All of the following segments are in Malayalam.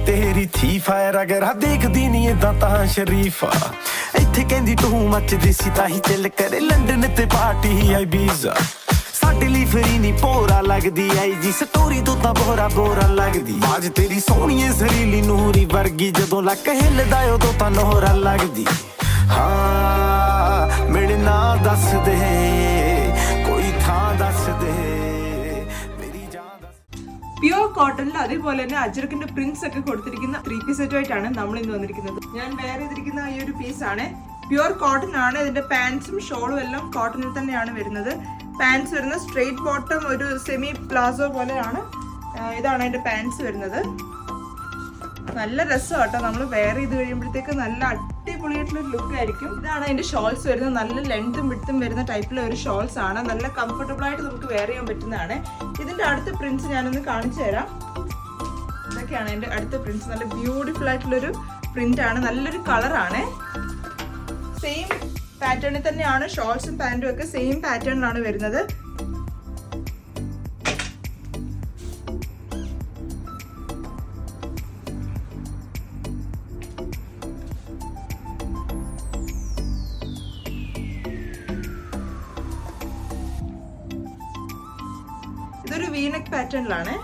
तेरी थी फायर अगर आ देखदी नहीं इदां तां शरीफा इत्थे कहंदी तू मचदी सी ताही चल करे लंडन ते पार्टी आई बीजा साडे ਲਈ ਫਰੀ ਨਹੀਂ ਪੋਰਾ ਲੱਗਦੀ ਆਈ ਜੀ ਸਟੋਰੀ ਤੋਂ ਤਾਂ ਬੋਰਾ ਲੱਗਦੀ ਬਾਜ ਤੇਰੀ ਸੋਹਣੀਏ ਜ਼ਰੀਲੀ ਨੂਰੀ ਵਰਗੀ ਜਦੋਂ ਲੱਕ ਹਿੱਲਦਾ ਉਦੋਂ ਤਾਂ ਨੋਰਾ ਲੱਗਦੀ ਹਾਂ ਮੇਰੇ ਨਾਂ ਦੱਸ ਦੇ ਕੋਈ ਥਾਂ ਦੱਸ ਦੇ ਮੇਰੀ ਜਾਨ ਦੱਸ പ്യുവർ കോട്ടണിൽ അതേപോലെ തന്നെ അജ്രക്കിന്റെ പ്രിന്റ്സ് ഒക്കെ കൊടുത്തിരിക്കുന്ന 3-piece സെറ്റുമായിട്ടാണ് നമ്മൾ ഇന്ന് വന്നിരിക്കുന്നത്. ഞാൻ വെയർ ചെയ്തിരിക്കുന്ന ഈ ഒരു പീസാണ്. പ്യുവർ കോട്ടൺ ആണ്. ഇതിന്റെ പാൻസും ഷോളും എല്ലാം കോട്ടണിൽ തന്നെയാണ് വരുന്നത്. പാൻസ് വരുന്നത് സ്ട്രെയിറ്റ് ബോട്ടം ഒരു സെമി പ്ലാസോ പോലെയാണ്. ഇതാണ് അതിന്റെ പാൻസ് വരുന്നത്. നല്ല രസമാണ് കേട്ടോ. നമ്മൾ വെയർ ചെയ്ത് കഴിയുമ്പോഴത്തേക്ക് നല്ല അടിപൊളിയായിട്ടുള്ള ഒരു ലുക്ക് ആയിരിക്കും. ഇതാണ് അതിന്റെ ഷോൾസ് വരുന്നത്. നല്ല ലെങ്തും വിഡ്ത്തും വരുന്ന ടൈപ്പിലുള്ള ഒരു ഷോൾസ് ആണ്. നല്ല കംഫർട്ടബിൾ ആയിട്ട് നമുക്ക് വെയർ ചെയ്യാൻ പറ്റുന്നതാണ്. ഇതിന്റെ അടുത്ത പ്രിന്റ്സ് ഞാനൊന്ന് കാണിച്ചു തരാം. ഇതൊക്കെയാണ് അതിന്റെ അടുത്ത പ്രിന്റ്സ്. നല്ല ബ്യൂട്ടിഫുൾ ആയിട്ടുള്ളൊരു പ്രിന്റ് ആണ്. നല്ലൊരു കളറാണ്. സെയിം പാറ്റേണിൽ തന്നെയാണ് ഷോൾസും പാന്റും ഒക്കെ സെയിം പാറ്റേണിലാണ് വരുന്നത്. ഇതൊരു വീനെക്ക് പാറ്റേണിലാണ്.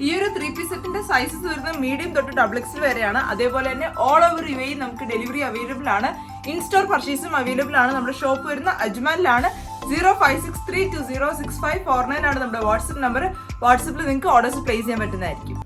ഈ ഒരു 3-piece സെറ്റിന്റെ സൈസസ് വരുന്നത് മീഡിയം തൊട്ട് XXL വരെയാണ്. അതേപോലെ തന്നെ ഓൾ ഓവർ യുഎഇ നമുക്ക് ഡെലിവറി അവൈലബിൾ ആണ്. ഇൻ സ്റ്റോർ പർച്ചേസും അവൈലബിൾ ആണ്. നമ്മുടെ ഷോപ്പ് വരുന്ന അജ്മാനിലാണ്. 0563206549 ആണ് നമ്മുടെ വാട്സ്ആപ്പ് നമ്പർ. വാട്സ്ആപ്പിൽ നിങ്ങൾക്ക് ഓർഡേഴ്സ് പ്ലേസ് ചെയ്യാൻ പറ്റുന്നതായിരിക്കും.